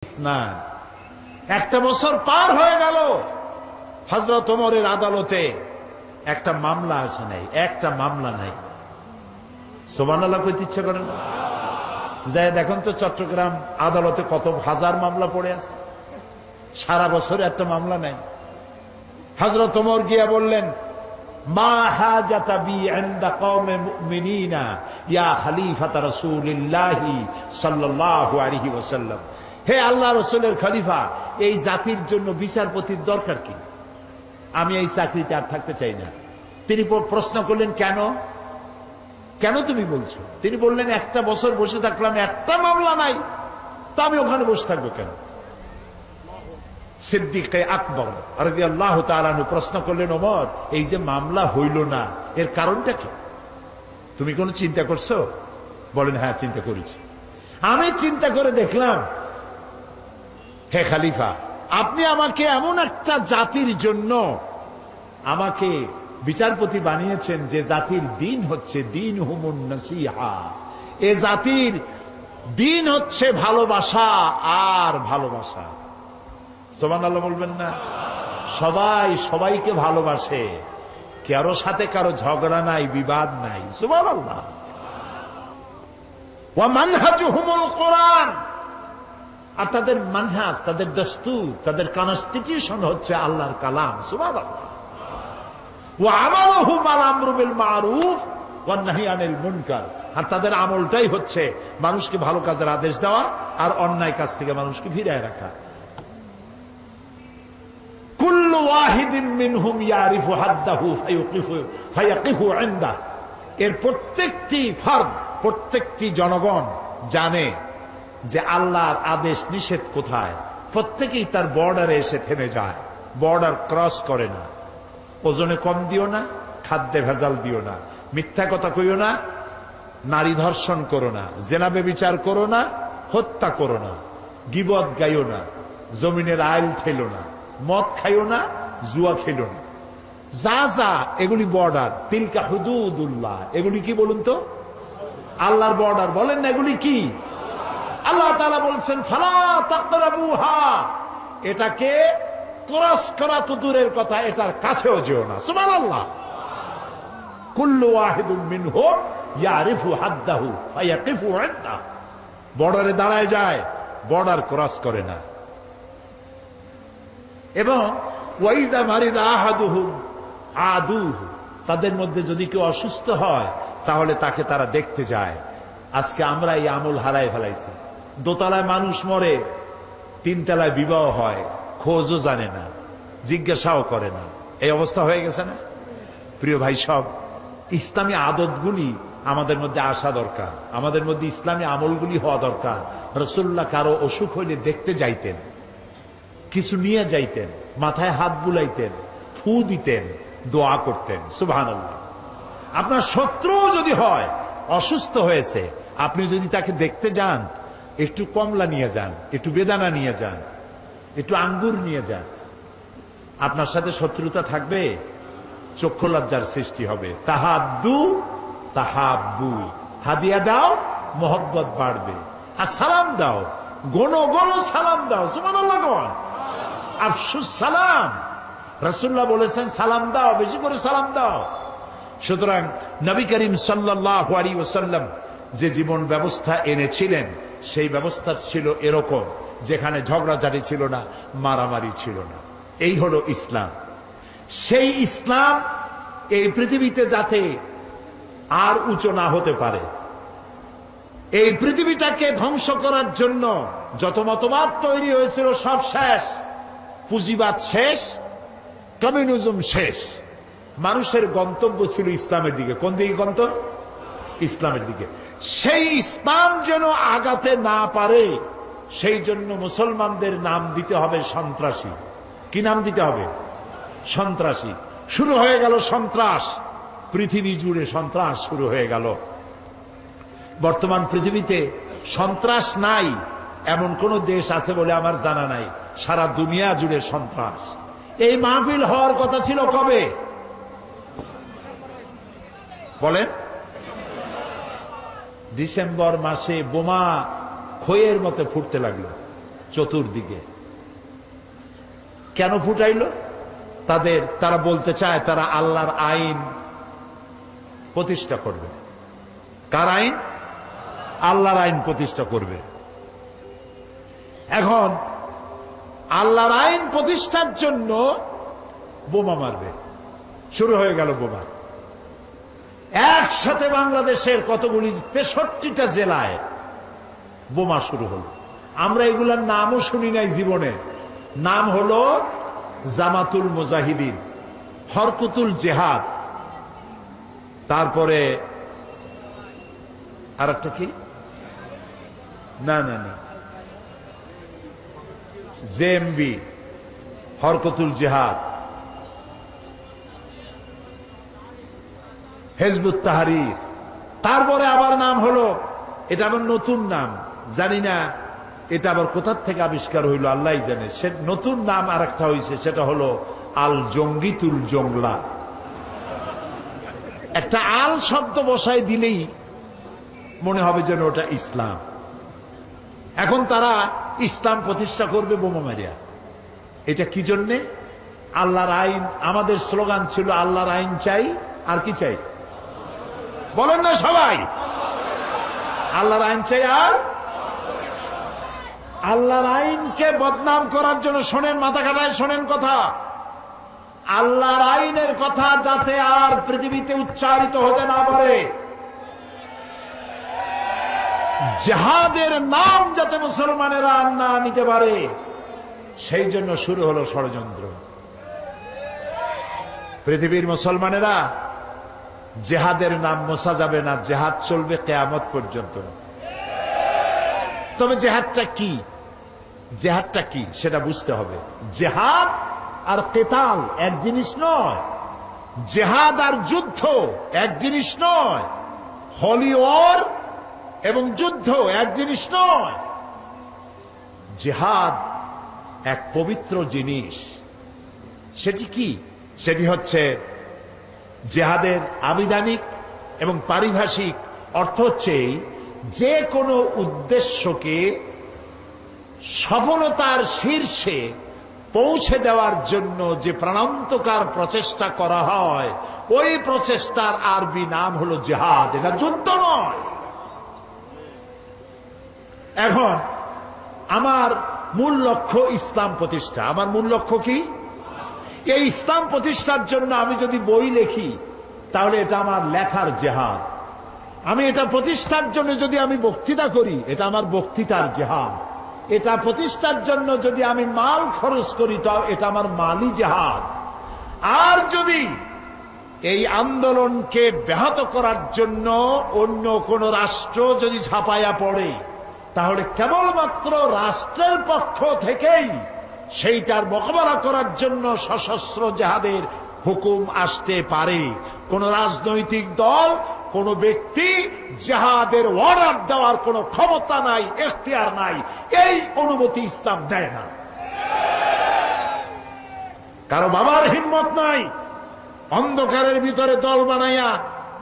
স্নান। একটা বছর পার হয়ে গেল, হযরত ওমরের আদালতে একটা মামলা আসে নাই, একটা মামলা নাই। সুবহানাল্লাহ কইতে ইচ্ছা করেন? যাই দেখুন তো চট্টগ্রাম আদালতে কত হাজার মামলা পড়ে আছে, সারা বছরে একটা মামলা নাই। হযরত ওমর গিয়া বললেন, মা হাজাতা বি ইনদা কওমে মুমিনিনা ইয়া খলিফাত রাসূলিল্লাহি সাল্লাল্লাহু আলাইহি ওয়াসাল্লাম। হে আল্লাহ রাসূলের খলিফা, এই জাতির জন্য বিচারপতির দরকার কি? আমি এই চাকরিতে আর থাকতে চাই না। তিনি প্রশ্ন করলেন, কেন কেন তুমি বলছো? তিনি বললেন, একটা বছর বসে থাকলাম, একটা মামলা নাই, তা আমি ওখানে বসে থাকবো কেন? সিদ্দিকে আকবর রাদিয়াল্লাহু তাআলা আনহু প্রশ্ন করলেন, ওমর, এই যে মামলা হইল না, এর কারণটা কি? তুমি কোনো চিন্তা করছো? বলেন, হ্যাঁ চিন্তা করেছি। আমি চিন্তা করে দেখলাম, হে খলিফা, আপনি আমাকে এমন একটা জাতির জন্য আমাকে বিচারপতি বানিয়েছেন যে জাতির দিন হচ্ছে দিন হুমুন নাসিহা। এ জাতির দিন হচ্ছে ভালোবাসা আর ভালোবাসা। সুবহানাল্লাহ বলবেন না? সবাই সবাইকে ভালোবাসে, কারো সাথে কারো ঝগড়া নাই, বিবাদ নাই। সুবহানাল্লাহ। ওয়া মানহাজুহুমুল কোরআন, আর তাদের মানহাজ, তাদের দস্তুর, তাদের কনস্টিটিউশন হচ্ছে আল্লাহর কালাম। সুবহানাল্লাহ। ওয়া আমালুহুম আল আমরু বিল মারুফ ওয়ান নাহি আনিল মুনকার, আর তাদের আমলটাই হচ্ছে মানুষকে ভালো কাজের আদেশ দেওয়া আর অন্যায় কাজ থেকে মানুষকে ফিরিয়ে রাখা। কুল্লু ওয়াহিদিন মিনহুম ইয়ারিফু হাদ্দাহু ফায়াকিফু ইনদা, এর প্রত্যেকটি ফরদ, প্রত্যেকটি জনগণ জানে যে আল্লাহর আদেশ নিষেধ কোথায়। প্রত্যেকেই তার বর্ডারে এসে থেমে যায়, বর্ডার ক্রস করে না। ওজনে কম দিও না, খাদ্যে ভেজাল দিও না, মিথ্যা কথা কইও না, নারী ধর্ষণ করো না, জেনা ব্যভিচার করো না, হত্যা করো না, গীবত গাইও না, জমিনের আইল ঠেলো না, মদ খাইও না, জুয়া খেলো না। যা যা এগুলি বর্ডার, তিলকা হুদুদুল্লাহ, এগুলি কি বলুন তো? আল্লাহর বর্ডার। বলেন না এগুলি কি? আল্লাহ তাআলা বলছেন, ফালা তাকরাবুহা, এটাকে ক্রস করা তো দূরের কথা, এটার কাছেও যেও না। সুবহানাল্লাহ। কুল্লু ওয়াহিদুম মিনহুম ইয়ারিফু হাদ্দাহু ফায়াকিফু ইনদা, বর্ডারে দাঁড়ায় যায়, বর্ডার ক্রস করে না। এবং ওয়াইদা মারিদা আহাদুহুম আদুহু, তাদের মধ্যে যদি কেউ অসুস্থ হয় তাহলে তাকে তারা দেখতে যায়। আজকে আমরা এই আমল হারাই ফেলাইছি। দোতলায় মানুষ মরে, তিনতলায় বিবাহ হয়, খোঁজও জানে না, জিজ্ঞাসাও করে না। এই অবস্থা হয়ে গেছে না? প্রিয় ভাই, সব ইসলামী আদতগুলি আমাদের মধ্যে আসা দরকার, আমাদের মধ্যে ইসলামী আমলগুলি হওয়া দরকার। রাসূলুল্লাহ কারো অসুখ হইলে দেখতে যাইতেন, কিছু নিয়ে যাইতেন, মাথায় হাত বুলাইতেন, ফু দিতেন, দোয়া করতেন। সুবহানাল্লাহ। আপনার শত্রু যদি হয়, অসুস্থ হয়েছে, আপনি যদি তাকে দেখতে যান, একটু কমলা নিয়ে যান, একটু বেদানা নিয়ে যান, একটু আঙ্গুর নিয়ে যান। আপনার সাথে শত্রুতা থাকবে, চক্ষু লজ্জার সৃষ্টি হবে। তাহাদ্দু তাহাব্বু, হাদিয়া দাও, মোহব্বত বাড়বে। আর সালাম দাও, গণ গণ সালাম দাও। সুবহানাল্লাহ। আফসুস সালাম, রাসূলুল্লাহ বলেছেন সালাম দাও, বেশি করে সালাম দাও। সুতরাং নবী করিম সাল্লাল্লাহু আলাইহি ওয়াসাল্লাম যে জীবন ব্যবস্থা এনেছিলেন, সেই ব্যবস্থা ছিল এরকম, যেখানে ঝগড়াঝাটি ছিল না, মারামারি ছিল না। এই হলো ইসলাম। সেই ইসলাম এই পৃথিবীতে যাতে আর উঁচু না হতে পারে, এই পৃথিবীটাকে ধ্বংস করার জন্য যত মতবাদ তৈরি হয়েছিল সব শেষ, পুঁজিবাদ শেষ, কমিউনিজম শেষ। মানুষের গন্তব্য ছিল ইসলামের দিকে। কোন দিকে গন্তব্য? ইসলামের দিকে। সেই ইসলাম যেন আগাতে না পারে, সেই জন্য মুসলমানদের নাম দিতে হবে সন্ত্রাসী। কি নাম দিতে হবে? সন্ত্রাসী। শুরু হয়ে গেল সন্ত্রাস, পৃথিবী জুড়ে সন্ত্রাস শুরু হয়ে গেল। বর্তমান পৃথিবীতে সন্ত্রাস নাই এমন কোন দেশ আছে বলে আমার জানা নাই। সারা দুনিয়া জুড়ে সন্ত্রাস। এই মাহফিল হওয়ার কথা ছিল কবে বলেন? ডিসেম্বর মাসে বোমা খইয়ের মতো ফুটতে লাগলো। চতুর্দিকে। কেন ফুটাইল? তারা বলতে চায় তারা আল্লাহর আইন প্রতিষ্ঠা করবে। কার আইন? আল্লাহর আইন প্রতিষ্ঠা করবে। এখন আল্লাহর আইন প্রতিষ্ঠার জন্য বোমা মারবে। শুরু হয়ে গেল বোমা। একসাথে বাংলাদেশের কতগুলি 63টা জেলায় বোমা শুরু হলো। আমরা এগুলার নামও শুনি নাই জীবনে। নাম হলো জামাতুল মুজাহিদিন, হরকতুল জেহাদ, তারপরে আর একটা কি, না না না, জেএমবি, হরকতুল জেহাদ, হিজবুত তাহরীর। তারপরে আবার নাম হলো, এটা আবার নতুন নাম, জানি না এটা আবার কোথা থেকে আবিষ্কার হইল আল্লাহ জানে। সে নতুন নাম আর একটা হয়েছে, সেটা হলো আল জঙ্গিতুল জংলা। একটা আল শব্দ বসায় দিলেই মনে হবে যেন ওটা ইসলাম। এখন তারা ইসলাম প্রতিষ্ঠা করবে বোমা মারিয়া। এটা কি জন্যে? আল্লাহর আইন। আমাদের স্লোগান ছিল আল্লাহর আইন চাই, আর কি চাই বলেন না সবাই? আল্লাহর আইন চাই। আর আল্লাহর আইনকে বদনাম করার জন্য শোনেন, মাথা কাটায় শোনেন কথা, আল্লাহর আইনের কথা যাতে আর পৃথিবীতে উচ্চারিত হতে না পারে, জিহাদের নাম যাতে মুসলমানেরা না নিতে পারে, সেই জন্য শুরু হলো ষড়যন্ত্র। পৃথিবীর মুসলমানেরা জিহাদের নাম মোছা যাবে না, জিহাদ চলবে কিয়ামত পর্যন্ত। তবে জিহাদটা কি, জিহাদটা কি সেটা বুঝতে হবে। জিহাদ আর কিতাল এক জিনিস নয়, জিহাদ আর যুদ্ধ এক জিনিস নয়, হলি ওয়ার এবং যুদ্ধ এক জিনিস নয়। জিহাদ এক পবিত্র জিনিস। সেটি কি? সেটি হচ্ছে জিহাদের আবিধানিক এবং পারিভাষিক অর্থ হচ্ছে যে কোনো উদ্দেশ্যকে সফলতার শীর্ষে পৌঁছে দেওয়ার জন্য যে প্রাণান্তকার প্রচেষ্টা করা হয়, ওই প্রচেষ্টার আরবি নাম হলো জিহাদ। এটা যুদ্ধ নয়। এখন আমার মূল লক্ষ্য ইসলাম প্রতিষ্ঠা। আমার মূল লক্ষ্য কি? এই ইসলাম প্রতিষ্ঠার জন্য আমি যদি বই লিখি তাহলে এটা আমার লেখার জিহাদ। আমি এটা প্রতিষ্ঠার জন্য যদি আমি বক্তৃতা করি, এটা আমার বক্তৃতার জিহাদ। এটা প্রতিষ্ঠার জন্য যদি আমি মাল খরচ করি, তাও এটা আমার মালি জিহাদ। আর যদি এই আন্দোলনকে ব্যাহত করার জন্য অন্য কোন রাষ্ট্র যদি ঝাঁপাইয়া পড়ে, তাহলে কেবলমাত্র রাষ্ট্রের পক্ষ থেকেই সেইটার মোকাবেলা করার জন্য সশস্ত্র জিহাদের হুকুম আসতে পারে। কোন রাজনৈতিক দল, কোন ব্যক্তি জিহাদের অর্ডার দেওয়ার কোন ক্ষমতা নাই, এখতিয়ার নাই। এই অনুমতি ইসলাম দেয় না। কারো বাবার হিম্মত নাই অন্ধকারের ভিতরে দল বানাইয়া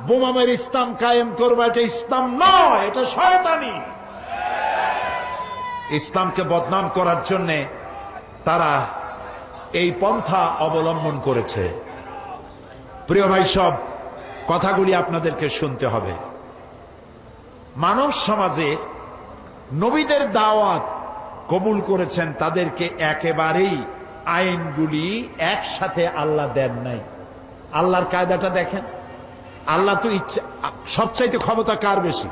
বোমা মেরে ইসলাম কায়েম করবে। এটা ইসলাম নয়, এটা শয়তানি। ইসলামকে বদনাম করার জন্য তারা এই পন্থা অবলম্বন করেছে। প্রিয় ভাই, সব কথাগুলি আপনাদেরকে শুনতে হবে। মানব সমাজে নবীদের দাওয়াত কবুল করেছেন, তাদেরকে একেবারেই আইনগুলি একসাথে আল্লাহ দেন নাই। আল্লাহর কায়দাটা দেখেন। আল্লাহ তো ইচ্ছা, সবচাইতে ক্ষমতা কার বেশি?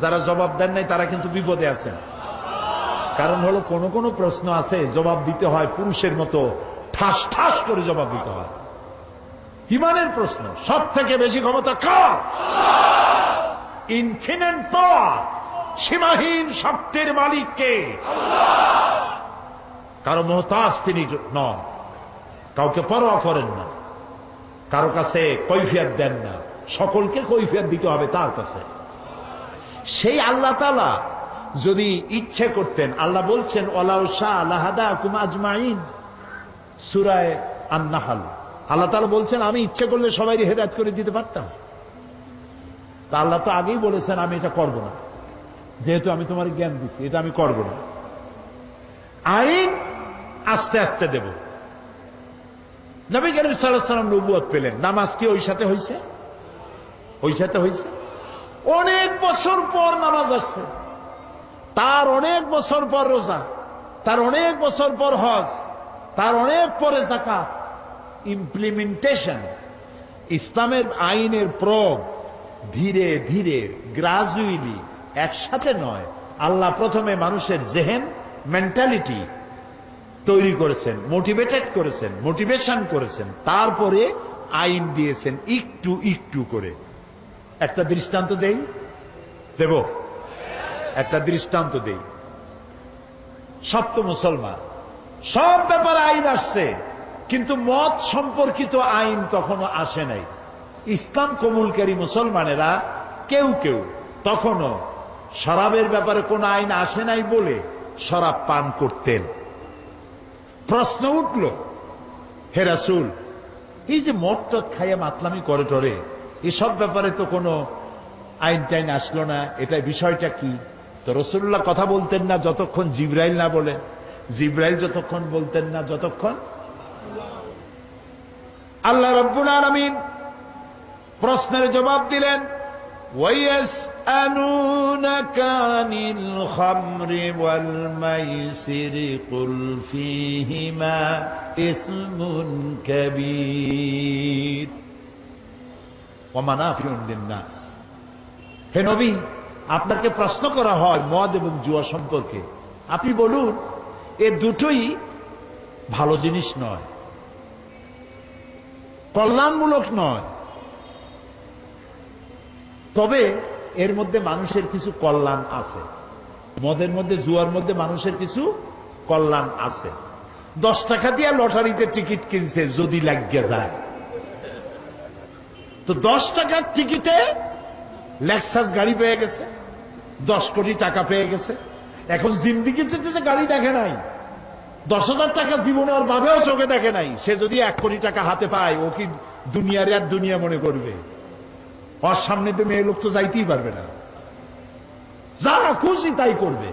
যারা জবাব দেন নাই তারা কিন্তু বিপদে আছেন। কারণ হলো কোন কোন প্রশ্ন আছে জবাব দিতে হয় পুরুষের মতো ঠাস ঠাস করে জবাব দিতে হয়। ইমানের প্রশ্ন সব থেকে বেশি ক্ষমতা কার? ইনফিনিট পাওয়ার, সীমাহীন শক্তির মালিক কে? কারো মোহতাজ তিনি নন, কাউকে পরোয়া করেন না, কারো কাছে কৈফিয়ত দেন না, সকলকে কৈফিয়ত দিতে হবে তার কাছে। সেই আল্লাহ তাআলা যদি ইচ্ছে করতেন, আল্লাহ বলছেন ওয়ালাউ শাআ লাহাদাকুম আজমাইন, সূরা আন-নাহল। আল্লাহ তাআলা বলছেন আমি ইচ্ছে করলে সবাইকে হেদায়েত করে দিতে পারতাম। তা আল্লাহ তো আগেই বলেছেন আমি এটা করব না, যেহেতু আমি তোমার জ্ঞান দিচ্ছি, এটা আমি করব না। আইন আস্তে আস্তে দেব। নবী করিম সাল্লাল্লাহু আলাইহি ওয়াসাল্লাম নবুয়ত পেলেন, নামাজ কি ওই সাথে হয়েছে? ওই সাথে হয়েছে। অনেক বছর পর নামাজ আসছে, তার অনেক বছর পর রোজা, তার অনেক বছর পর হজ, তার অনেক পরে যাকাত। ইমপ্লিমেন্টেশন, ইসলামের আইনের প্রয়োগ ধীরে ধীরে গ্রাজুয়ালি, একসাথে নয়। আল্লাহ প্রথমে মানুষের জেহেন, মেন্টালিটি তৈরি করেছেন, মোটিভেটেড করেছেন, মোটিভেশন করেছেন, তারপরে আইন দিয়েছেন একটু একটু করে। একটা দৃষ্টান্ত দেব, একটা দৃষ্টান্ত দেই। সব তো মুসলমান, সব ব্যাপারে আইন আসছে, কিন্তু মত সম্পর্কিত আইন তখনও আসে নাই। ইসলাম কবুলকারী মুসলমানেরা কেউ কেউ তখনও শরাবের ব্যাপারে কোন আইন আসে নাই বলে শরাব পান করতেন। প্রশ্ন উঠল, হে রাসূল, এই যে মদ টদ খাইয়া মাতলামি করে টরে, এসব ব্যাপারে তো কোনো আইন টাইন আসলো না, এটা বিষয়টা কি? তো রাসূলুল্লাহ কথা বলতেন না যতক্ষণ জিবরাইল না বলেন, জিবরাইল যতক্ষণ বলতেন না যতক্ষণ আল্লাহ রাব্বুল আলামিন প্রশ্নের জবাব দিলেন, وَيَسْأَلُونَكَ عَنِ الْخَمْرِ وَالْمَيْسِرِ قُلْ فِيهِمَا إِثْمٌ كَبِيرٌ وَمَنَافِعُ لِلنَّاسِ। হে নবী, আপনাকে প্রশ্ন করা হয় মদ এবং জুয়া সম্পর্কে, আপনি বলুন এ দুটোই ভালো জিনিস নয়, কল্যাণমূলক নয়, তবে এর মধ্যে মানুষের কিছু কল্যাণ আছে। মদের মধ্যে, জুয়ার মধ্যে মানুষের কিছু কল্যাণ আছে। 10 টাকা দিয়ে লটারিতে টিকিট কিনছে, যদি লাগিয়ে যায় তো 10 টাকার টিকিটে লেক্সাস গাড়ি পেয়ে গেছে, 10 কোটি টাকা পেয়ে গেছে। এখন জিন্দিগি চেয়েছে, গাড়ি দেখে নাই, 10,000 টাকা জীবনে ওর ভাবেও চোখে দেখে নাই। সে যদি 1 কোটি টাকা হাতে পায়, ও কি দুনিয়ার আর দুনিয়া মনে করবে? ওর সামনে তো মেয়ে লোক তো যাইতেই পারবে না, যা খুশি তাই করবে।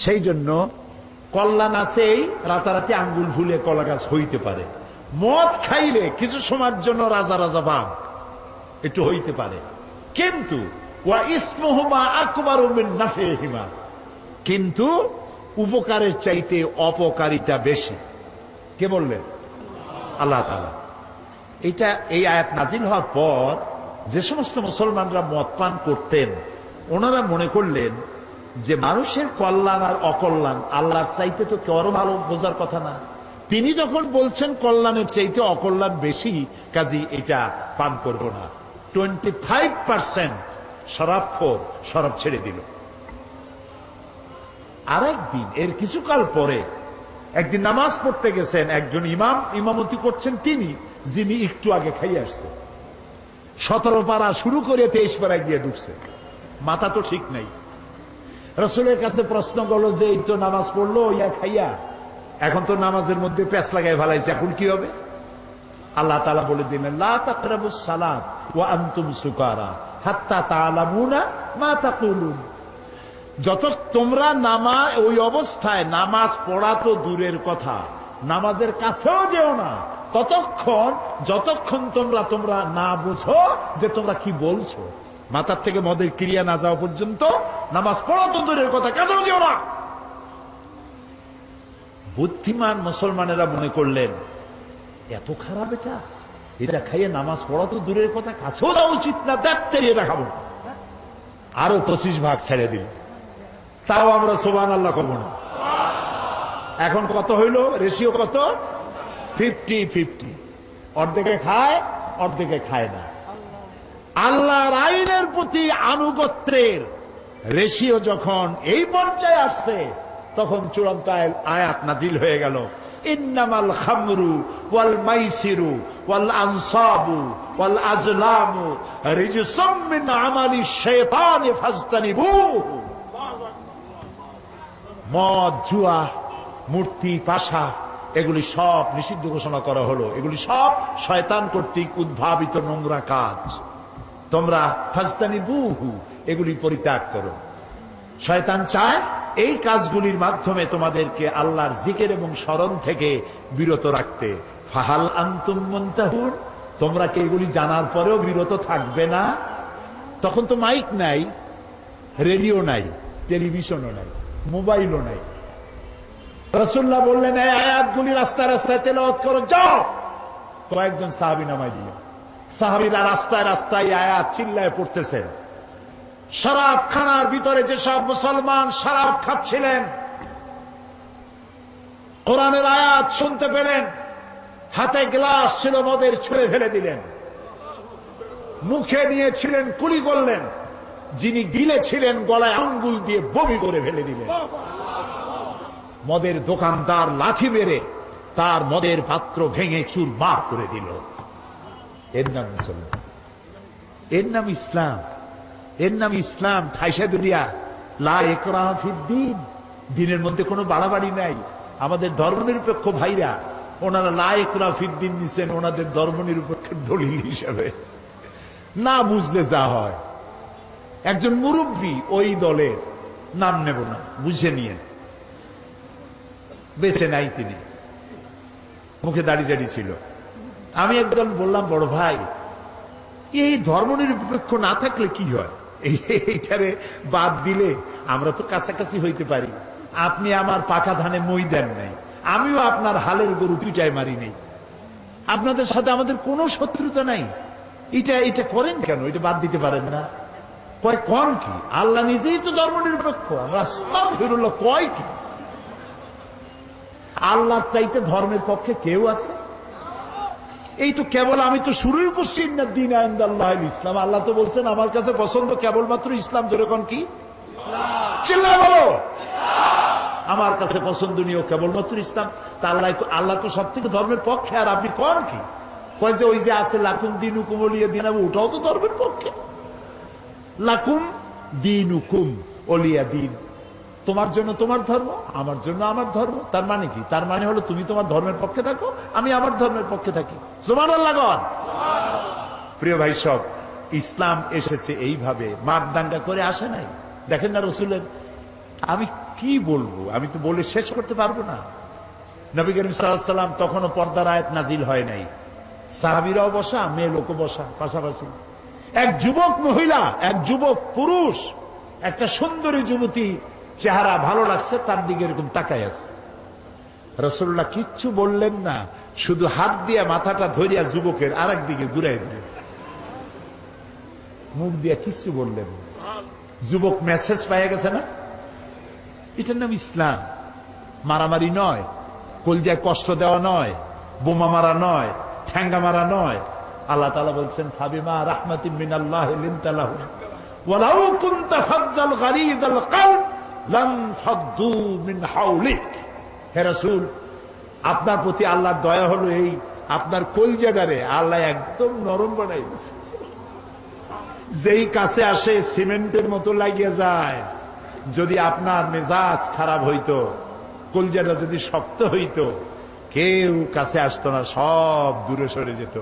সেই জন্য কল্যাণ আছে, এই রাতারাতি আঙ্গুল ভুলে কলা গাছ হইতে পারে। মদ খাইলে কিছু সময়ের জন্য রাজা রাজা ভাব একটু হইতে পারে, কিন্তু ওয়া ইসমুহুমা আকবারু মিন নাফিহিমা, কিন্তু উপকারের চাইতে অপকারিতা বেশি। কে বললেন? আল্লাহ তাআলা। এটা এই আয়াত নাজিল হওয়ার পর যে সমস্ত মুসলমানরা মদ পান করতেন, ওনারা মনে করলেন যে মানুষের কল্যাণ আর অকল্যাণ আল্লাহর চাইতে তো কারো ভালো বোঝার কথা না। তিনি যখন বলছেন কল্যাণের চাইতে অকল্যাণ বেশি, কাজী এটা পান করব না। 25% শরাবখোর শরাব ছেড়ে দিল। আরেকদিন, এর কিছুকাল পরে একদিন নামাজ পড়তে গেছেন, একজন ইমাম ইমামতি করছেন, তিনি যিনি একটু আগে খাইয়ে আসছেন, 17 পারা শুরু করে 23 পারায় গিয়ে ঢুকছে, মাথা তো ঠিক নাই। রাসূলের কাছে প্রশ্ন গেল যে এই তো নামাজ পড়লো ইয়া খাইয়া, এখন তো নামাজের মধ্যে প্যাঁচ লাগাই ফেলাইছে, এখন কি হবে? আল্লাহ তাআলা বলে দিলেন, লা তাকরাবুস সালাত ওয়া আনতুম সুকারা হাত্তা তা'লামুনা মা তাকুলুন। যত তোমরা ওই অবস্থায় নামাজ পড়া তো দূরের কথা, নামাজের কাছেও যেও না যতক্ষণ তোমরা না বুঝো যে তোমরা কি বলছো। মাথার থেকে মদের ক্রিয়া না যাওয়া পর্যন্ত নামাজ পড়া তো দূরের কথা, কাছেও যেও না। বুদ্ধিমান মুসলমানেরা মনে করলেন এত খারাপ এটা খাইয়ে নামাজ পড়া তো দূরের কথা, কাছেও যাওয়া উচিত না, দেখতে এটা খাবো না। আরো 25 ভাগ ছেড়ে দিল, তাও আমরা সুবহানাল্লাহ কব না। এখন কত হইল? রেশিও কত? 50-50। অর্ধেকে খায়, অর্ধেকে খায় না। আল্লাহর আইনের প্রতি আনুগত্যের রেশিও যখন এই পর্যায়ে আসছে, তখন চূড়ান্ত আয়াত নাজিল হয়ে গেল, ইন্নামাল খামরু ওয়াল মাইসিরু ওয়াল আনসাবু ওয়াল আজলামু রিজসুম মিন আমালিশ শাইতানি ফাজতানিবুহু। মদ, জুয়া, মূর্তি, পাশা, এগুলি সব নিষিদ্ধ ঘোষণা করা হলো। এগুলি সব শয়তান কর্তৃক উদ্ভাবিত নোংরা কাজ, তোমরা ফাজতানিবুহু, এগুলি পরিত্যাগ করো। শয়তান চায় এই কাজগুলির মাধ্যমে তোমাদেরকে আল্লাহর জিকির এবং স্মরণ থেকে বিরত রাখতে। ফাহাল আনতুম মুনতাহুন, তোমরা কি এগুলি জানার পরেও বিরত থাকবে না? তখন তো মাইক নাই, রেডিও নাই, টেলিভিশনও নাই, মোবাইলও নাই। রাসূলুল্লাহ বললেন, এই আয়াতগুলি রাস্তায় রাস্তায় তেলাওয়াত করো, যাও। কয়েকজন সাহাবী নামাই দিলেন। সাহাবীরা রাস্তায় রাস্তায় আয়াত চিল্লায় পড়তেছেন। শরাব খানার ভিতরে যেসব মুসলমান শরাব খাচ্ছিলেন, কোরআনের আয়াত শুনতে পেলেন, হাতে গ্লাস ছিল, মদের ছুঁড়ে ফেলে দিলেন। মুখে নিয়েছিলেন, কুলি করলেন। যিনি গিলেছিলেন, গলায় আঙ্গুল দিয়ে বমি করে ফেলে দিলেন। মদের দোকানদার লাঠি মেরে তার মদের পাত্র ভেঙে চুরমার করে দিল। এর নাম মুসলমান, এর নাম ইসলাম, এর নাম ইসলাম। ঠাইসা দুনিয়া লা ইকরাহা ফিদ্দীন, দিনের মধ্যে কোনো বাড়াবাড়ি নাই। আমাদের ধর্মনিরপেক্ষ ভাইরা ওনারা লা ইকরাহা ফিদ্দীন নিছেন ওনাদের ধর্মনিরপেক্ষের দলিল হিসাবে। না বুঝলে যা হয়। একজন মুরব্বী ওই দলের, নাম নেব না, বুঝে নিয়ে, বেঁচে নাই তিনি, মুখে দাড়ি জাড়ি ছিল। আমি একদম বললাম, বড় ভাই, এই ধর্মনিরপেক্ষ না থাকলে কি হয়? এইটারে বাদ দিলে আমরা তো কাছাকাছি হইতে পারি। আপনি আমার পাকা ধানে মই দেন নাই, আমিও আপনার হালের গরু পিটায় মারি নেই। আপনাদের সাথে আমাদের কোনো শত্রুতা নাই। এটা করেন কেন? এটা বাদ দিতে পারেন না? কয় কোন কি? আল্লাহ নিজেই তো ধর্মনিরপেক্ষ। আমরা আস্তাগফিরুল্লাহ, কয় কি? আল্লাহ চাইতে ধর্মের পক্ষে কেউ আছে? এই তো কেবল আমি তো শুরুই করছি, ইন্নাদ-দীনা ইনদাল্লাহিল ইসলাম। আল্লাহ তো বলছেন আমার কাছে পছন্দ কেবলমাত্র ইসলাম। জোরে কোন কি? চিল্লায় বলো। আমার কাছে পছন্দনীয় কেবলমাত্র ইসলাম। তা আল্লাহ তো সব থেকে ধর্মের পক্ষে, আর আপনি কোন কি? কয় যে ওই যে আছে লাকুম দীনুকুম ওলিয়া দিন, ওটাও তো ধর্মের পক্ষে। লাকুম দীনুকুম ওলিয়া দিন, তোমার জন্য তোমার ধর্ম, আমার জন্য আমার ধর্ম। তার মানে কি? তার মানে হলো তুমি তোমার ধর্মের পক্ষে থাকো, আমি আমার ধর্মের পক্ষে থাকি। সুবহানাল্লাহ। প্রিয় ভাই সব, ইসলাম এসেছে এইভাবে, মার দাঙ্গা করে আসে নাই। দেখেন না রসুলের, আমি কি বলবো, আমি তো বলে শেষ করতে পারবো না। নবী করিম সাল্লাল্লাহু আলাইহি ওয়াসাল্লাম তখনও পর্দার আয়াত নাজিল হয় নাই। সাহাবীরাও বসা, মেয়ে লোকও বসা পাশাপাশি। এক যুবক মহিলা, এক যুবক পুরুষ, একটা সুন্দরী যুবতী, চেহারা ভালো লাগছে, তার দিকে এরকম তাকায় আছে। রাসূলুল্লাহ কিচ্ছু বললেন না, শুধু হাত দিয়ে মাথাটা ধরিয়া যুবকের আরেক দিকে ঘুরাই দিলেন, মুখ দিয়ে কিচ্ছু বললেন না। যুবক মেসেজ পেয়ে গেছে না? এটার নাম ইসলাম। মারামারি নয়, কলজায় কষ্ট দেওয়া নয়, বোমা মারা নয়, ঠ্যাঙ্গা মারা নয়। আল্লাহ তাআলা বলছেন, ফাবিমা রাহমাতিন মিনাল্লাহি লিনতা লাহুম ওয়ালাউ কুনতা ফাজ্জাল গালিযাল কলব লাম ফাদ্দু মিন হাওলিক। হে রাসূল, আপনার প্রতি আল্লাহর দয়া হলো এই, আপনার কলজাটারে আল্লাহ একদম নরম বানাই দিয়েছে। যেই কাছে আসে সিমেন্টের মতো লাগিয়ে যায়। যদি আপনার মেজাজ খারাপ হইতো, কলজাটা যদি শক্ত হইতো, কেউ কাছে আসতো না, সব দূরে সরে যেত।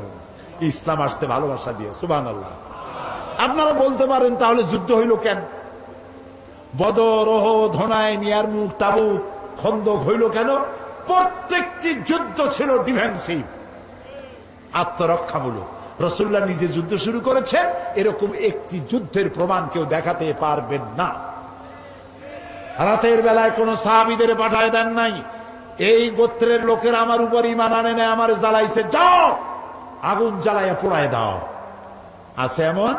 ইসলাম আসছে ভালোবাসা দিয়ে। সুবহানাল্লাহ। আপনারা বলতে পারেন, তাহলে যুদ্ধ হইল কেন? বদর, ওহদ, হুনাইন, ইয়ারমুক, তাবুক, খন্দক হইল কেন? প্রত্যেকটি যুদ্ধ ছিল ডিফেন্সিভ, আত্মরক্ষামূলক। রাসূলুল্লাহ নিজে যুদ্ধ শুরু করেছেন, এরকম একটি যুদ্ধের প্রমাণ কেউ দেখাতে পারবেন না। রাতের বেলায় কোন সাহাবীদের পাঠায় দেন নাই, এই গোত্রের লোকের আমার উপর ঈমান আনে নাই, আমার জ্বালাইছে, যাও আগুন জ্বালাইয়া পোড়ায় দাও। আছে এমন?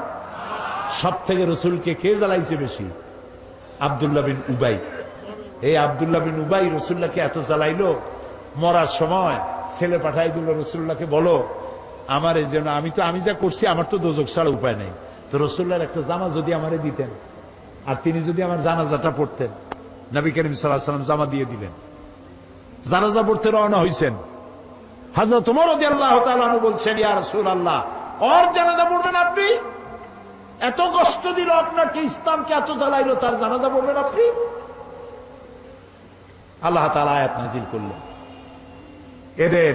সব থেকে রসুলকে কে জ্বালাইছে বেশি? আব্দুল্লাহ বিন উবাই। এই আব্দুল্লাহ বিন উবাই রসুল্লাহকে এত জ্বালাইলো, মরার সময় ছেলে পাঠাই দিল, রসুল্লাহকে বলো আমার এই জন্য, আমি যা করছি আমার তো দোজক ছাড়া উপায় নেই। তো রসুল্লাহর একটা জামা যদি আমারে দিতেন, আর তিনি যদি আমার জানাজাটা পড়তেন। নবী করিম সাল্লাল্লাহু আলাইহি ওয়াসাল্লাম জামা দিয়ে দিলেন, জানাজা পড়তে রওনা হইছেন। হযরত ওমর রাদিয়াল্লাহু তাআলা আনহু বলছেন, ইয়া রাসূলুল্লাহ, ওর জানাজা পড়বেন আপনি? এত কষ্ট দিল আপনাকে, ইসলামকে এত জ্বালাইলো, তার জানাজা পড়বেন আপনি? আল্লাহ তাআলা আয়াত নাযিল করলেন, এদের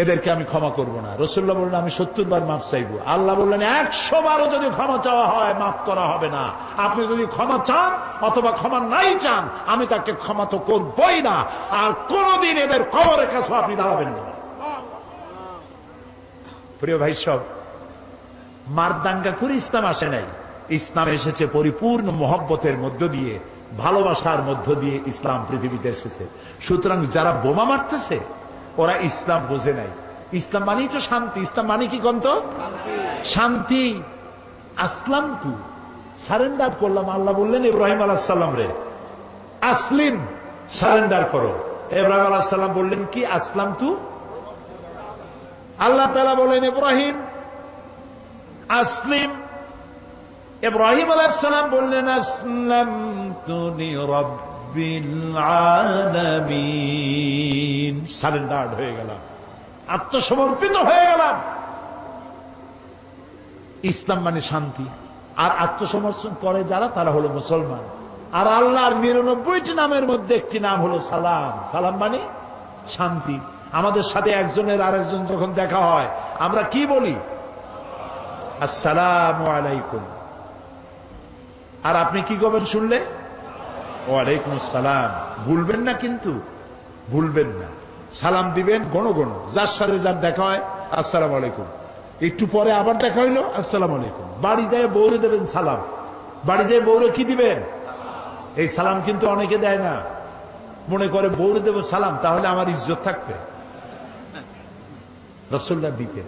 এদেরকে আমি ক্ষমা করব না। রাসূলুল্লাহ বললেন আমি 70 বার মাফ চাইবো। আল্লাহ বললেন 100 বারও যদি ক্ষমা চাওয়া হয় মাফ করা হবে না। আপনি যদি ক্ষমা চান অথবা ক্ষমা নাই চান, আমি তাকে ক্ষমা তো করবই না, আর কোনদিন এদের কবরের কাছে আপনি দাঁড়াবেন না। প্রিয় ভাই সব, মারদাঙ্গা করে ইসলাম আসে নাই। ইসলাম এসেছে পরিপূর্ণ মহব্বতের মধ্য দিয়ে, ভালোবাসার মধ্য দিয়ে ইসলাম পৃথিবীতে এসেছে। সুতরাং যারা বোমা মারতেছে ওরা ইসলাম বোঝে নাই। ইসলাম মানেই তো শান্তি। ইসলাম মানে কি কন্ত? শান্তি। আসলাম তু, সারেন্ডার করলাম। আল্লাহ বললেন ইব্রাহিম আলাইহিস সালাম রে, আসলিম, সারেন্ডার করো। ইব্রাহিম আলাইহিস সালাম বললেন কি? আসলাম তু। আল্লাহ তাআলা বলেন ইব্রাহিম আসলিম। ইব্রাহিম আলাইহিস সালাম বললেন আসলামতু লিরাব্বিল আলামিন, সারেন্ডার হয়ে গেলাম, আত্মসমর্পিত হয়ে গেলাম। ইসলাম মানে শান্তি। আর আত্মসমর্পণ করে যারা, তারা হলো মুসলমান। আর আল্লাহর 99টি নামের মধ্যে একটি নাম হলো সালাম। সালাম মানে শান্তি। আমাদের সাথে একজনের আরেকজন যখন দেখা হয় আমরা কি বলি? আসসালামু আলাইকুম। আর আপনি কি করবেন শুনলে? ওয়ালাইকুম আসসালাম। ভুলবেন না, কিন্তু ভুলবেন না। সালাম দিবেন গণ গণ। যার সাথে যার দেখা হয় আসসালামু আলাইকুম, একটু পরে আবার দেখা হইলো আসসালামু আলাইকুম। বাড়ি যায় বউরে দেবেন সালাম। বাড়ি যায় বউরে কি দিবেন? এই সালাম কিন্তু অনেকে দেয় না, মনে করে বউরে দেব সালাম তাহলে আমার ইজ্জত থাকবে। রাসূলুল্লাহ দিতেন।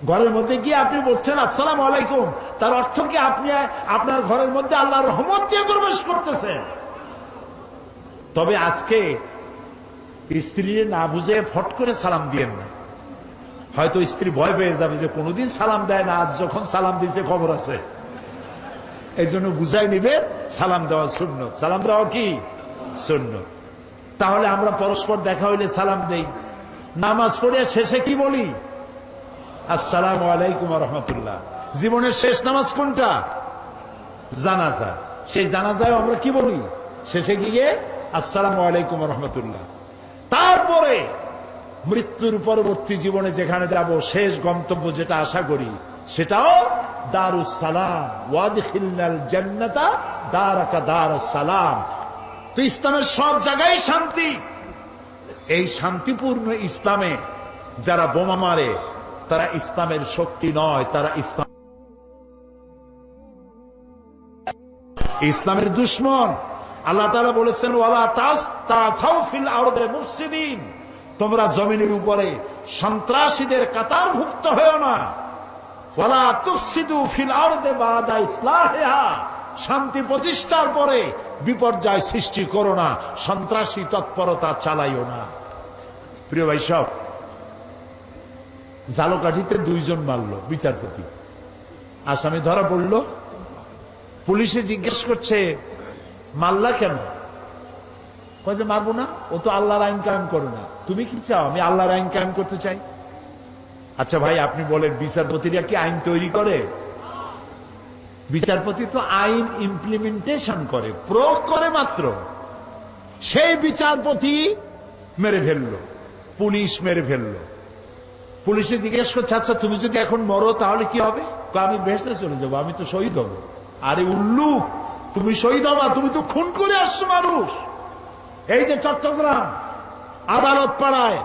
ঘরের মধ্যে গিয়ে আপনি বলছেন আসসালামু আলাইকুম, তার অর্থ কি আপনি আপনার ঘরের মধ্যে আল্লাহর রহমত দিয়ে প্রবেশ করতেছেন। তবে আজকে স্ত্রীর না বুঝে ফট করে সালাম দিয়েন না। হয়তো স্ত্রী ভয় পেয়ে যাবে যে কোনোদিন সালাম দেয় না, আজ যখন সালাম দিয়েছে খবর আছে। এই জন্য বুঝাই নিবেন সালাম দেওয়া সুন্নত। সালাম দেওয়া কি সুন্নত। তাহলে আমরা পরস্পর দেখা হইলে সালাম দেই। নামাজ পড়ে শেষে কি বলি? আসসালামু আলাইকুম ওয়া রাহমাতুল্লাহ। জীবনের শেষ নামাজ কোনটা? জানাজা। সেই জানাজায় আমরা কি বলি? শেষে গিয়ে আসসালামু আলাইকুম ওয়া রাহমাতুল্লাহ। তারপরে মৃত্যুর পরবর্তী জীবনে যেখানে যাব, শেষ গন্তব্য যেটা আশা করি, সেটাও দারুস সালাম। ওয়াদখিলনাল জান্নাতা দারাকা দারুস সালাম। তো ইসলামের সব জায়গায় শান্তি। এই শান্তিপূর্ণ ইসলামে যারা বোমা মারে তারা ইসলামের শক্তি নয়, তারা ইসলামের দুশমন। আল্লাহ তাআলা বলেছেন ওয়ালা তাসাউ ফিল আরদি মুফসিদিন, তোমরা জমিনের উপরে সন্ত্রাসীদের কাতারভুক্ত হয়ো না। ওয়ালা তুফসিদু ফিল আরদি বাদা ইসলাহিহা, শান্তি প্রতিষ্ঠার পরে বিপর্যয় সৃষ্টি করো না, সন্ত্রাসী তৎপরতা চালাইও না। প্রিয় ভাই সব, ঝালকাঠিতে 2 জন মারল বিচারপতি, আসামি ধরা পড়ল। পুলিশে জিজ্ঞেস করছে মাল্লা কেন? কয়ে মারবো না, ও তো আল্লাহর আইন কায়েম করে না। তুমি কি চাও? আমি আল্লাহর আইন কায়েম করতে চাই। আচ্ছা ভাই আপনি বলেন, বিচারপতিরা কি আইন তৈরি করে? বিচারপতি তো আইন ইমপ্লিমেন্টেশন করে, প্রয়োগ করে মাত্র। সেই বিচারপতি মেরে ফেললো, পুলিশ মেরে ফেললো। পুলিশে জিজ্ঞেস করছে আচ্ছা তুমি যদি এখন মরো তাহলে কি হবে? আমি বেহেশতে চলে যাবো, আমি তো শহীদ হবো। আরে উল্লুক, তুমি শহীদ হবা? তুমি তো খুন করে আসছো মানুষ। এই যে চট্টগ্রাম আদালত পাড়ায়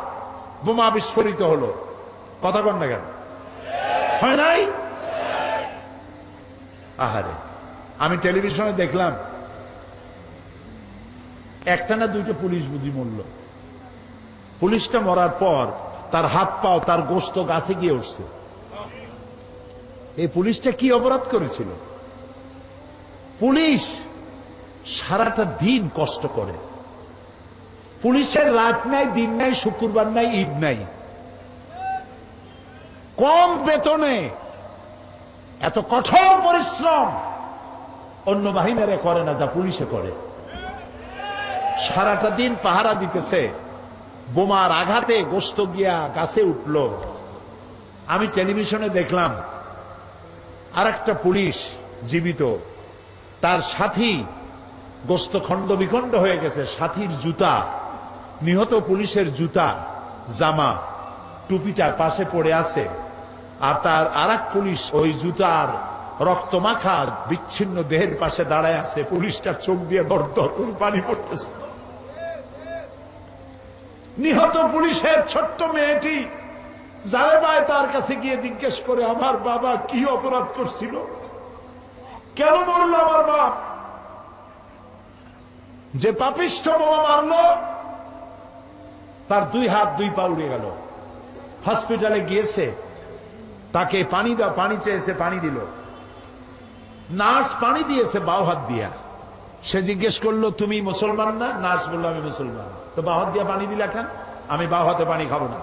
বোমা বিস্ফোরিত হলো, কথা কন না কেন? হয় নাই? আহারে, আমি টেলিভিশনে দেখলাম একটা না 2টা পুলিশ বুঝি মরল। পুলিশটা মরার পর তার হাত পাও, তার গোশত গাছে গিয়ে উঠছে। এই পুলিশটা কি অপরাধ করেছিল? পুলিশ সারাটা দিন কষ্ট করে। পুলিশের রাত নাই, দিন নাই, শুক্রবার নাই, ঈদ নাই। কম বেতনে এত কঠোর পরিশ্রম অন্য বাহিনীরা করে না যা পুলিশে করে। সারাটা দিন পাহারা দিতেছে, বোমার আঘাতে গোশত গিয়া গাছে উঠল। আমি টেলিভিশনে দেখলাম আরেকটা পুলিশ জীবিত, তার সাথী গোশত খণ্ড বিখণ্ড হয়ে গেছে, সাথীর জুতা, নিহত পুলিশের জুতা, জামা টুপিটা পাশে পড়ে আছে, আর তার আরেক পুলিশ ওই জুতার রক্তমাখা বিচ্ছিন্ন দেহের পাশে দাঁড়ায় আছে। পুলিশটার চোখ দিয়ে দর দর করে পানি পড়তেছে। নিহত পুলিশের ছোট্ট মেয়েটি জালেবায় তার কাছে গিয়ে জিজ্ঞেস করে, আমার বাবা কি অপরাধ করছিল, কেন মরল আমার বাপ? যে পাপিষ্ঠ বোমা মারলো তার 2 হাত 2 পা উড়ে গেল। হসপিটালে গিয়েছে, তাকে পানি দাও, পানি চেয়েছে, পানি দিল। নার্স পানি দিয়েছে বাও হাত দিয়া। সে জিজ্ঞেস করলো, তুমি মুসলমান না? নার্স বললো, আমি মুসলমান। তো বাও হাত দিয়া পানি দিলা কেন? আমি বাও হাতে পানি খাবো না।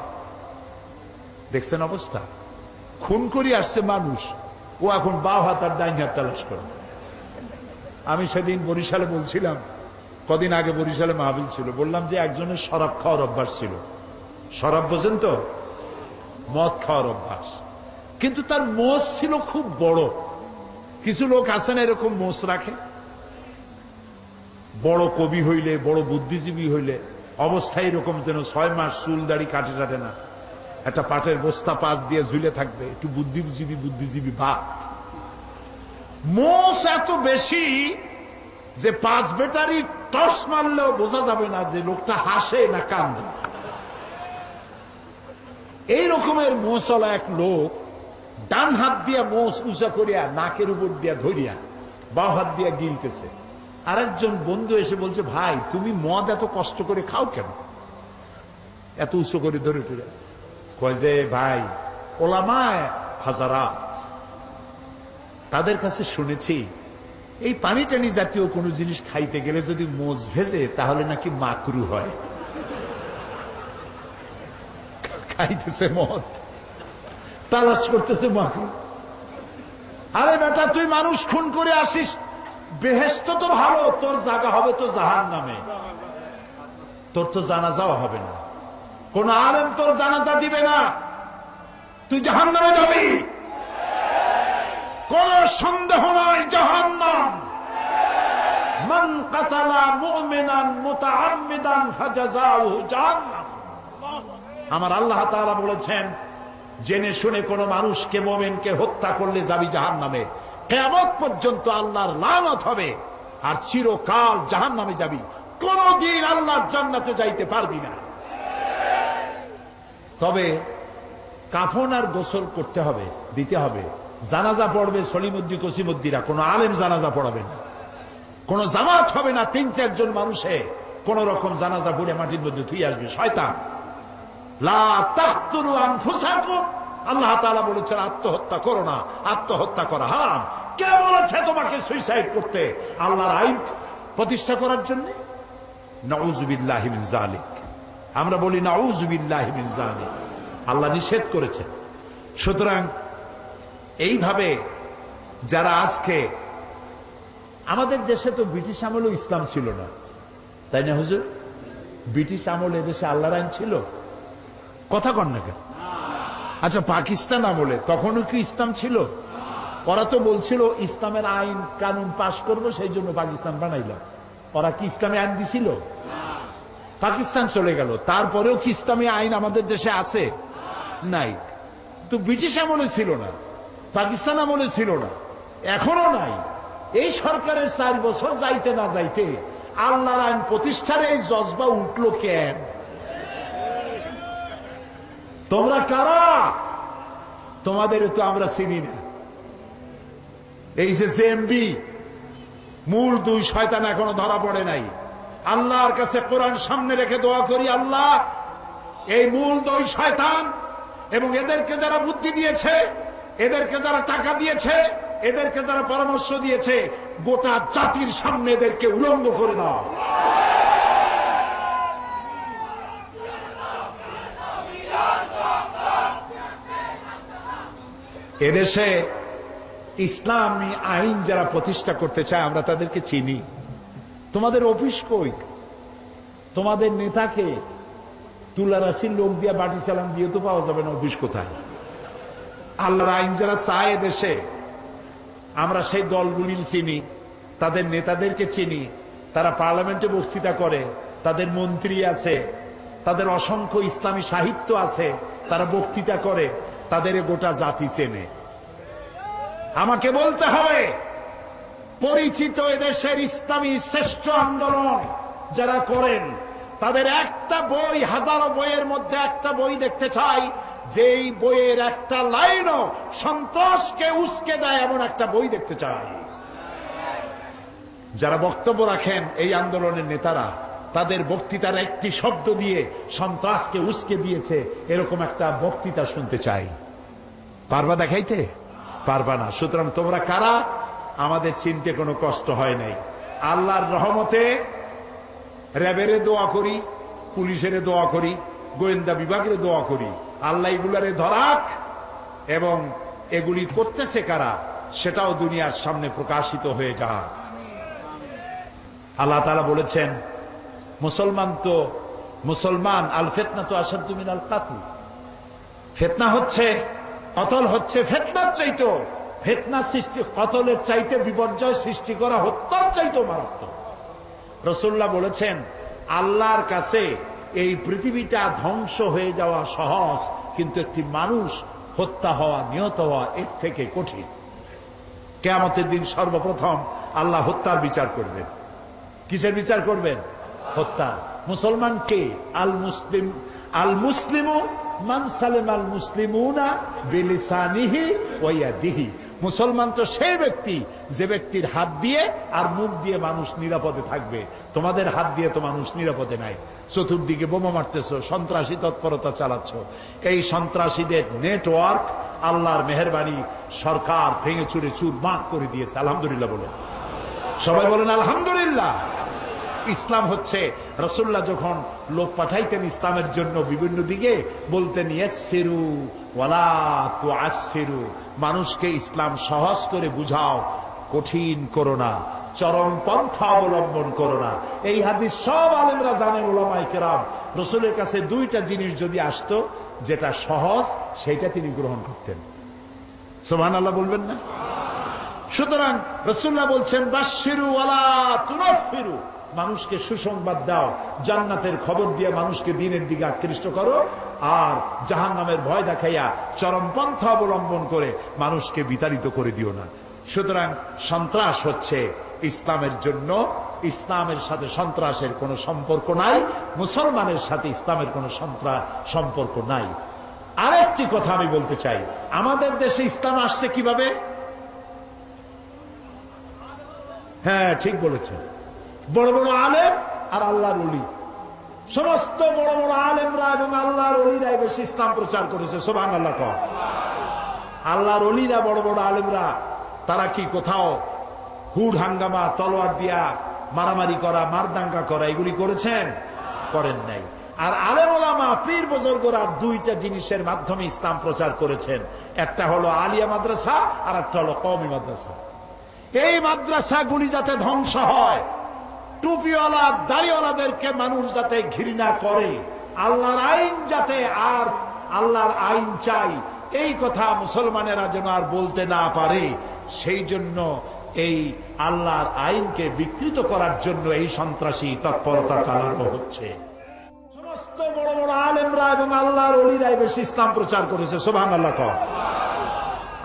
দেখছেন অবস্থা? খুন করে আসছে মানুষ, ও এখন বাও হাত আর ডাইন হাত তালাশ করে। আমি সেদিন বরিশালে বলছিলাম, কদিন আগে বরিশালে মাহফিল ছিল, বললাম যে একজনের শরাব খাওয়ার অভ্যাস ছিল। শরাব বোঝেন তো? মদ খাওয়ার অভ্যাস। কিন্তু তার মোষ ছিল খুব বড়। কিছু লোক আছেন এরকম মোষ রাখে, বড় কবি হইলে, বড় বুদ্ধিজীবী হইলে অবস্থায় এরকম যেন 6 মাস চুল দাড়ি কাটে টাটে না, একটা পাটের বস্তা পাশ দিয়ে ঝুলে থাকবে, একটু বুদ্ধিজীবী ভাব। মোষ এত বেশি যে 5 ব্যাটারি টর্চ মারলেও বোঝা যাবে না যে লোকটা হাসে না কান্দে। এই রকমের মোষওয়ালা এক লোক ডান হাত দিয়া মোষ উঁচা করিয়া নাকের উপর দিয়া ধরিয়া বাঁ হাত দিয়া গিলতেছে। আরেকজন বন্ধু এসে বলছে, ভাই তুমি মদ এত কষ্ট করে খাও কেন, এত উঁচু করে ধরে টরে? কয় যে ভাই, ওলামায়ে হাজারাত, তাদের কাছে শুনেছি এই পানি টানি জাতীয় কোন জিনিস খাইতে গেলে যদি মোজ ভেজে তাহলে নাকি মাকরু হয়। খাইতেছে মদ, তালাশ করতেছে মাকরু। আরে বেটা, তুই মানুষ খুন করে আসিস, বেহেশত তো ভালো, তোর জায়গা হবে তো জাহান্নামে, তোর তো জানাজাও হবে না, কোন আলেম তোর জানাজা দিবে না, তুই জাহান্নামে যাবি, কোন সন্দেহ নাই, জাহান্নাম। মান কাতালা মুমিনান মুতাআম্মিদান ফাজাযাউহু জাহান্নাম। আমার আল্লাহ তাআলা বলেছেন, জেনে শুনে কোন মানুষকে, মুমিনকে হত্যা করলে যাবি জাহান্নামে, কিয়ামত পর্যন্ত আল্লাহর লানত হবে, আর চিরকাল জাহান্নামে যাবি, কোনদিন আল্লাহর জান্নাতে যাইতে পারবি না। তবে কাফন আর গোসল করতে হবে, দিতে হবে। জানাজা পড়বে সলিমুদ্দি কসিমুদ্দিরা, কোন আলেম জানাজা পড়াবে না, কোন জামাত হবে না। 3-4 জন মানুষে কোন রকম জানাজা পড়ে মাটির মধ্যে থুই আসবে, শয়তান। লা তাকতুলু আনফুসাকুম, আল্লাহ তাআলা বলেছেন আত্মহত্যা করো না, আত্মহত্যা করা হারাম। কে বলেছে তোমাকে সুইসাইড করতে? আল্লাহর আইন প্রতিষ্ঠা করার জন্য। নাউযু বিল্লাহি মিন যালিক, আমরা বলি নাউযু বিল্লাহি মিন যালিক, আল্লাহ নিষেধ করেছেন। সুতরাং এইভাবে যারা আজকে, আমাদের দেশে তো ব্রিটিশ আমলেও ইসলাম ছিল না, তাই না হুজুর? ব্রিটিশ আমলে দেশে আল্লাহর আইন ছিল? কথা কন না কেন? আচ্ছা, পাকিস্তান আমলে তখনও কি ইসলাম ছিল? ওরা তো বলছিল ইসলামের আইন কানুন পাশ করবো, সেই জন্য পাকিস্তান বানাইলাম। ওরা কি ইসলামী আইন দিছিল? পাকিস্তান চলে গেল, তারপরেও কি ইসলামী আইন আমাদের দেশে আছে? নাই। তো ব্রিটিশ আমলে ছিল না, পাকিস্তান আমলে ছিল না, এখনো নাই। এই সরকারের 4 বছর যাইতে না যাইতে আল্লাহর আইন প্রতিষ্ঠার এই জজবা উঠলো কেন? তোমরা কারা? তোমাদের তো আমরা চিনি না। এই যে জেএমবি, মূল 2 শয়তান এখনো ধরা পড়ে নাই। আল্লাহর কাছে কোরআন সামনে রেখে দোয়া করি, আল্লাহ এই মূল 2 শয়তান এবং এদেরকে যারা বুদ্ধি দিয়েছে, এদেরকে যারা টাকা দিয়েছে, এদেরকে যারা পরামর্শ দিয়েছে, গোটা জাতির সামনে এদেরকে উলঙ্গ করে দাও। এদেশে ইসলামী আইন যারা প্রতিষ্ঠা করতে চায়, আমরা তাদেরকে চিনি। তোমাদের অফিস কই? তোমাদের নেতাকে তুলারাশির লোক দিয়ে বাটি চালান দিয়ে তো পাওয়া যাবে না, অফিস কোথায়? আল্লাহর আইন যারা চায় দেশে, আমরা সেই দলগুলির চিনি, তাদের নেতাদেরকে চিনি, তারা পার্লামেন্টে বক্তৃতা করে, তাদের মন্ত্রী আছে, তাদের অসংখ্য ইসলামী সাহিত্য আছে, তারা বক্তৃতা করে, তাদের গোটা জাতি চেনে। আমাকে বলতে হবে, পরিচিত এদেশের ইসলামী শ্রেষ্ঠ আন্দোলন যারা করেন, তাদের একটা বই, হাজারো বইয়ের মধ্যে একটা বই দেখতে চাই, যেই বইয়ের একটা লাইনও সন্ত্রাসকে উস্কে দেয় এমন একটা বই দেখতে চাই। যারা বক্তব্য রাখেন এই আন্দোলনের নেতারা, তাদের বক্তৃতার একটি শব্দ দিয়ে সন্ত্রাসকে উস্কে দিয়েছে এরকম একটা বক্তৃতা শুনতে চাই। পারবা দেখাইতে? পারবা না। সুতরাং তোমরা কারা, আমাদের চিনতে কোনো কষ্ট হয় নাই। আল্লাহর রহমতে র্যাবেরে দোয়া করি, পুলিশের দোয়া করি, গোয়েন্দা বিভাগের দোয়া করি, আল্লাহ এগুলারে ধরাক, এবং এগুলি করতেছে কারা সেটাও দুনিয়ার সামনে প্রকাশিত হয়ে যাক। আল্লাহ তাআলা বলেছেন, মুসলমান আল ফিতনা তো আসাদ্দু মিনাল কাতল। ফিতনা হচ্ছে, কতল হচ্ছে ফিতনার চাইতো, ফিতনা সৃষ্টি, কতলের চাইতে বিপর্যয় সৃষ্টি করা হত্যার চাইতো মারাত্মক। রাসূলুল্লাহ বলেছেন, আল্লাহর কাছে এই পৃথিবীটা ধ্বংস হয়ে যাওয়া সহজ, কিন্তু একটি মানুষ হত্যা হওয়া, নিহত হওয়া এর থেকে কঠিন। কিয়ামতের দিন সর্বপ্রথম আল্লাহ হত্যার বিচার করবেন। কিসের বিচার করবেন? হত্যা। মুসলমান কে? আল মুসলিমু মান সালামাল মুসলিমুনা বিলিসানিহি ওয়া ইয়াদিহি। মুসলমান তো সেই ব্যক্তি যে ব্যক্তির হাত দিয়ে আর মুখ দিয়ে মানুষ নিরাপদে থাকবে। তোমাদের হাত দিয়ে তো মানুষ নিরাপদে নাই। চতুর্দিকে বোমা মারতেছ, সন্ত্রাসী তৎপরতা চালাচ্ছ। এই সন্ত্রাসীদের নেটওয়ার্ক আল্লাহর মেহেরবানি সরকার ভেঙে চুরে চুরমার করে দিয়েছে। আলহামদুলিল্লাহ বলেন, সবাই বলেন আলহামদুলিল্লাহ। ইসলাম হচ্ছে, রাসূলুল্লাহ যখন লোক পাঠাইতেন ইসলামের জন্য বিভিন্ন দিকে, বলতেন ইয়াসসিরু ওয়ালা তুআসসিরু, মানুষকে ইসলাম সহজ করে বুঝাও, কঠিন করো না, চরম পন্থা অবলম্বন করো না। এই হাদিস সব আলেমরা জানেন, উলামায়ে কেরাম। রাসূলের কাছে দুইটা জিনিস যদি আসতো, যেটা সহজ সেটা তিনি গ্রহণ করতেন। সুবহানাল্লাহ বলবেন না? সুতরাং রাসূলুল্লাহ বলছেন, বাশশিরু ওয়ালা তুনাফিরু, মানুষকে সুসংবাদ দাও, জান্নাতের খবর দিয়ে মানুষকে দ্বীনের দিকে আকৃষ্ট করো, আর জাহান্নামের ভয় দেখাইয়া চরমপন্থা অবলম্বন করে মানুষকে বিতাড়িত করে দিও না। সুতরাং সন্ত্রাস হচ্ছে ইসলামের জন্য, ইসলামের সাথে সন্ত্রাসের কোনো সম্পর্ক নাই, মুসলমানের সাথে ইসলামের কোনো সম্পর্ক নাই। আরেকটি কথা আমি বলতে চাই, আমাদের দেশে ইসলাম আসছে কিভাবে? হ্যাঁ, ঠিক বলেছেন, বড় বড় আলেম আর আল্লাহর ওলি, সমস্ত বড় বড় আলেমরা এবং আল্লাহর ওলিরা বেশি ইসলাম প্রচার করেছে। সুবহানাল্লাহ কও। আল্লাহর ওলিরা, বড় বড় আলেমরা, তারা কি কোথাও হুড হাঙ্গামা, তলোয়ার দিয়া মারামারি করা, মারদাঙ্গা করা এগুলি করেছেন? করেন নাই। আর আলেম ওলামা, পীর বুজুর্গরা দুইটা জিনিসের মাধ্যমে ইসলাম প্রচার করেছেন। একটা হলো আলিয়া মাদ্রাসা, আর একটা হলো কওমি মাদ্রাসা। এই মাদ্রাসাগুলি যাতে ধ্বংস হয়, টুপিওয়ালা দাড়িওয়ালাদেরকে মানুষ যাতে ঘৃণা করে, আল্লাহর আইন যাতে, আর আল্লাহর আইন চাই এই কথা মুসলমানেরা যেন আর বলতে না পারে, সেই জন্য এই আল্লাহর আইনকে বিকৃত করার জন্য এই সন্ত্রাসী তৎপরতা চালানো হচ্ছে। সমস্ত বড় বড় আলেমরা এবং আল্লাহর ওলিরাই বেশি ইসলাম প্রচার করেছে। সুবহানাল্লাহ কও।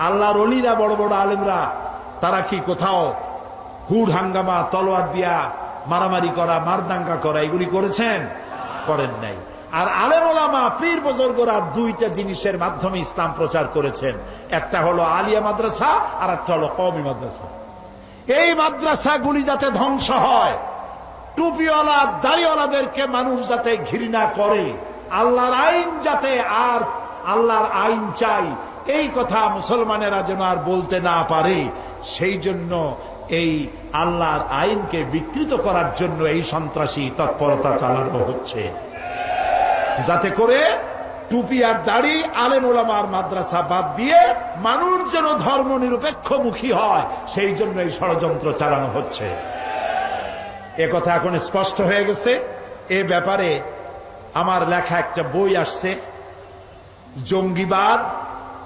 আল্লাহর ওলিরা, বড় বড় আলেমরা, তারা কি কোথাও হুড হাঙ্গামা, তলোয়ার দিয়া মারামারি করা, মারদাঙ্গা করা এগুলি করেছেন? করেন নাই। আর আলেম ওলামা, পীর বুজুর্গরা দুইটা জিনিসের মাধ্যমে ইসলাম প্রচার করেছেন। একটা হলো আলিয়া মাদ্রাসা, আর একটা হলো কওমি মাদ্রাসা। এই মাদ্রাসাগুলি যাতে ধ্বংস হয়, টুপিওয়ালা দাড়িওয়ালাদেরকে মানুষ যাতে ঘৃণা করে, আল্লাহর আইন যাতে, আর আল্লাহর আইন চাই এই কথা মুসলমানেরা যেন আর বলতে না পারে, সেই জন্য এই আল্লাহর আইনকে বিকৃত করার জন্য এই সন্ত্রাসী তৎপরতা চালানো হচ্ছে, যাতে করে টুপি আর দাড়ি, আলেম ওলামার মাদ্রাসা বাদ দিয়ে মানুষ যেন ধর্ম নিরপেক্ষমুখী হয়, সেই জন্য এই ষড়যন্ত্র চালানো হচ্ছে। এ কথা এখন স্পষ্ট হয়ে গেছে। এ ব্যাপারে আমার লেখা একটা বই আসছে, জঙ্গিবাদ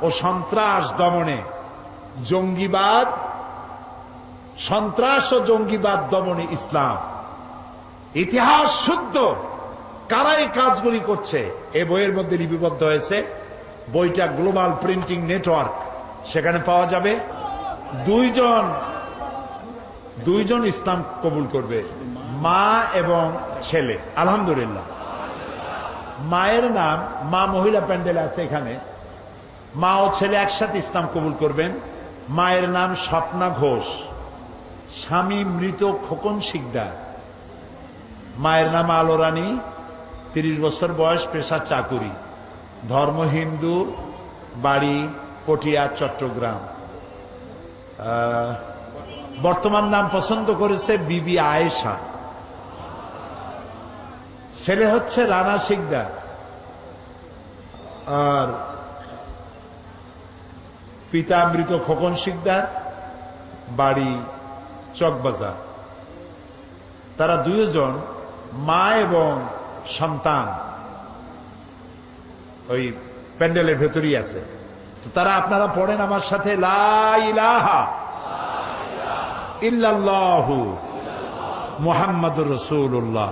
ও সন্ত্রাস দমনে, জঙ্গিবাদ, সন্ত্রাস ও জঙ্গিবাদ দমনে ইসলাম, ইতিহাস শুদ্ধ কারা এই কাজগুলি করছে এই বইয়ের মধ্যে লিপিবদ্ধ হয়েছে। বইটা গ্লোবাল প্রিন্টিং নেটওয়ার্ক, সেখানে পাওয়া যাবে। দুইজন ইসলাম কবুল করবে, মা এবং ছেলে। আলহামদুলিল্লাহ। মায়ের নাম, মা মহিলা প্যান্ডেল আছে এখানে, মা ও ছেলে একসাথে ইসলাম কবুল করবেন। মায়ের নাম স্বপ্না ঘোষ, স্বামী মৃত খোকন শিকদার। মায়ের নাম আলো রানী, 30 বছর বয়স, পেশা চাকুরি, ধর্ম হিন্দু, বাড়ি পটিয়া চট্টগ্রাম। বর্তমান নাম পছন্দ করেছে বিবি আয়েশা। ছেলে হচ্ছে রানা শিকদার, আর পিতা মৃত খোকন শিকদার, বাড়ি চকবাজার। তারা দুইজন মা এবং সন্তান ওই প্যান্ডেলের ভেতরই আছে। তো তারা আপনারা পড়েন আমার সাথে, লা ইলাহা ইল্লাল্লাহু মুহাম্মাদুর রাসূলুল্লাহ।